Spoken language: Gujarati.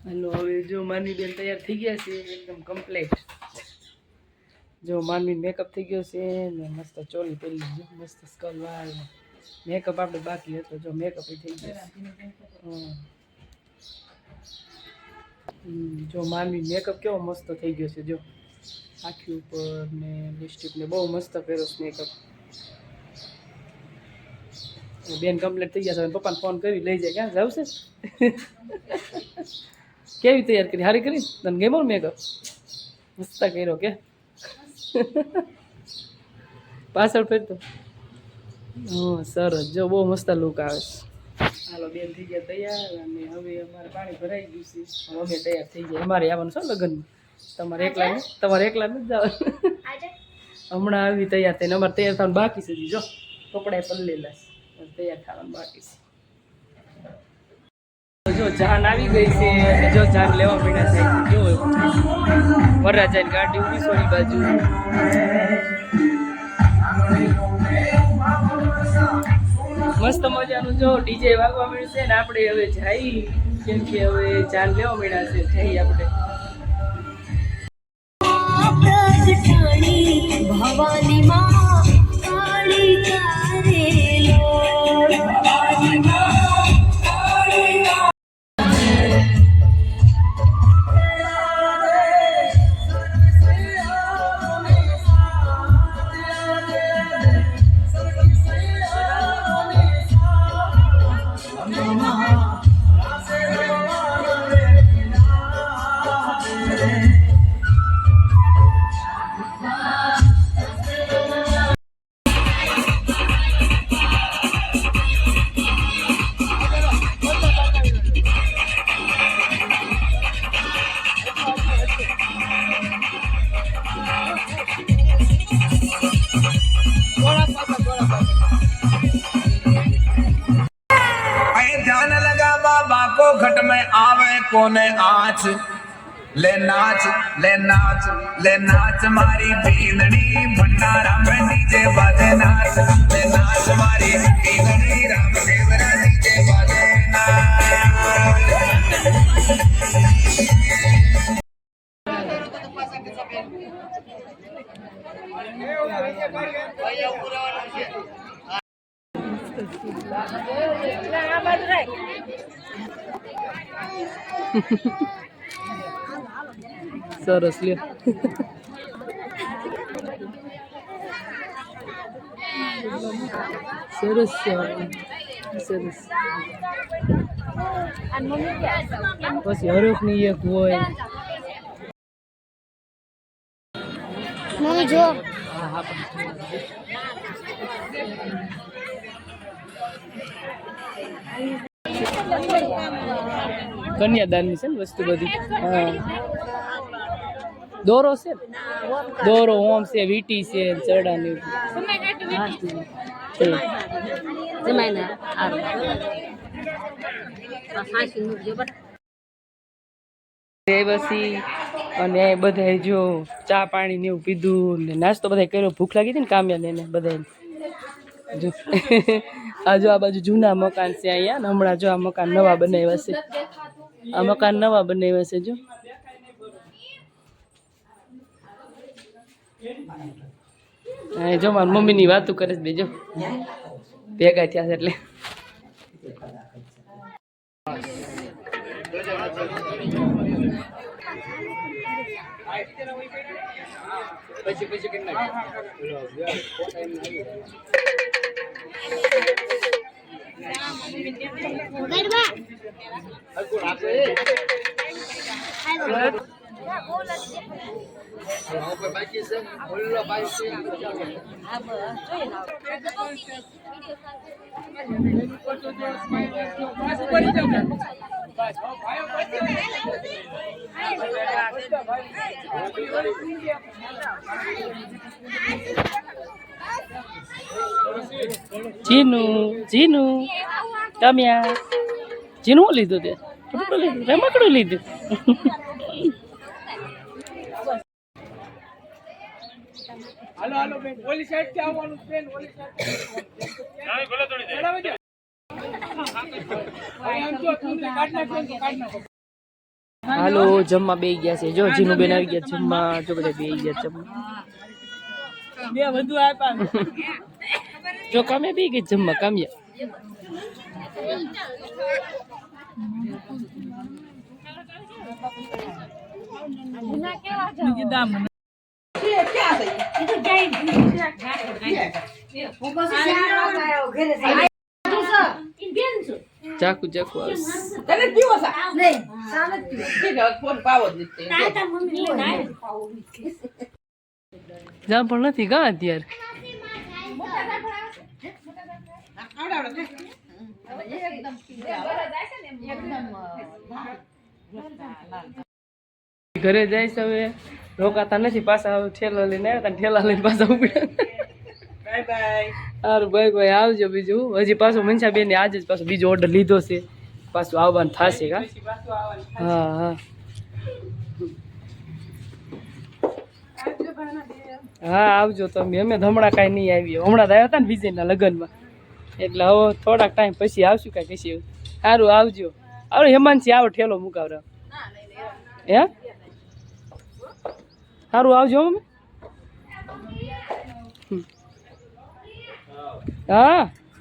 हेलो હવે જો માનવી બેન તૈયાર થઈ ગયા છે એકદમ કમ્પ્લીટ જો માનવી મેકઅપ થઈ ગયો છે ને મસ્ત ચોલી પહેરી લીધી મસ્ત સ્કલ વાળ મેકઅપ આપણે બાકી હતો જો મેકઅપ થઈ ગયો જો માનવી મેકઅપ કેવો મસ્ત થઈ ગયો છે જો આખી ઉપર ને લિપસ્ટિક ને બહુ મસ્ત કર્યો છે મેકઅપ બેન કમ્પ્લીટ થઈ ગયા છે પપ્પાને ફોન કરી લઈ જાય ક્યાં જાવ છે કેવી તૈયાર કરી હારી કરી તને ગેમો મેકઅપ મસ્ત કર્યો કે પાછળ ફેરતો સરસ જો બહુ મસ્ત લુક આવે છે હાલો બેન થઈ ગયા તૈયાર અને હવે અમારે પાણી ભરાઈ ગયું છે અમે તૈયાર થઈ ગયા અમારે આવવાનું છે લગ્નમાં તમારે એકલા નથી જવાનું હમણાં આવી તૈયાર થઈને અમારે તૈયાર થવાનું બાકી છે જો કપડા પલ્લેલા છે તૈયાર થવાનું બાકી છે જો જાન આવી ગઈ છે અને જો જાન લેવા પડ્યા છે જો વરરાજાની ગાડી ઉભી સોની બાજુ મસ્ત મજાનું જો ડીજે વાગવા મળ્યું છે ને આપણે હવે જઈ કેમ કે હવે જાન લેવા મળ્યા છે જઈ આપણે ભવાની માં કાળી કારેલો घट में आवे कोने आँच ले नाच मारी बींदड़ी भंडारा में डीजे बाजे नाच ले नाच मारी बींदड़ी रामदेव डीजे बाजे સરસ લ્યો સરસ સરસ પછી હરફની એક હોય જો કન્યાદાનની છે ને વસ્તુ બધી હા દોરો છે દોરો ઓમ છે વીટી છે ચરડાની પછી અને બધા જો ચા પાણી ને એવું પીધું ને નાસ્તો બધા કર્યો ભૂખ લાગી હતી ને કામ્યા ને બધા જો આ જો આ બાજુ જૂના મકાન છે અહીંયા ને હમણાં જો આ મકાન નવા બનાવ્યા છે આ મકાન નવા બનાવ્યા છે જો હા જો મારી મમ્મીની વાતો કરે છે બેજો ભેગા થયા છે એટલે જીનુ તમ્યા જીનુ લીધું તે રમકડું લીધું હાલો હાલો બેન ઓલી સાઈડ થી આવવાનું બેન ઓલી સાઈડ ના ભલે થોડી દે આમ જો તું કાઢ નાખ હાલો જમવા બે ગયા છે જો જીનું બેન આવી ગયા જમવા જો બધા બે ગયા જમવા બે વધુ આપ્યા જો કામે બે ગઈ જમવા કામ્યા ચાકુ ચાકુ જા પણ નથી કા અત્યારે ઘરે જાય છે હવે રોકાતા નથી પાછા ઠેલો લઈને આવ્યા ઠેલા લઈને પાછા ઉપડ્યા બાય બાય સારું બાય બાય આવજો બીજું હજી પાછું મનસાબેન આજે જ પાછો બીજો ઓર્ડર લીધો છે પાછું આવવાનું થશે કા હા હા હા આવજો તમે અમે તો હમણાં કાંઈ નહીં આવીએ હમણાં જ આવ્યા હતા ને વિજયના લગ્નમાં એટલે હવે થોડાક ટાઈમ પછી આવશું કાંઈ કશી સારું આવજો હવે હેમાંશી આવો ઠેલો મુકાવરા હે સારું આવજો અમે હા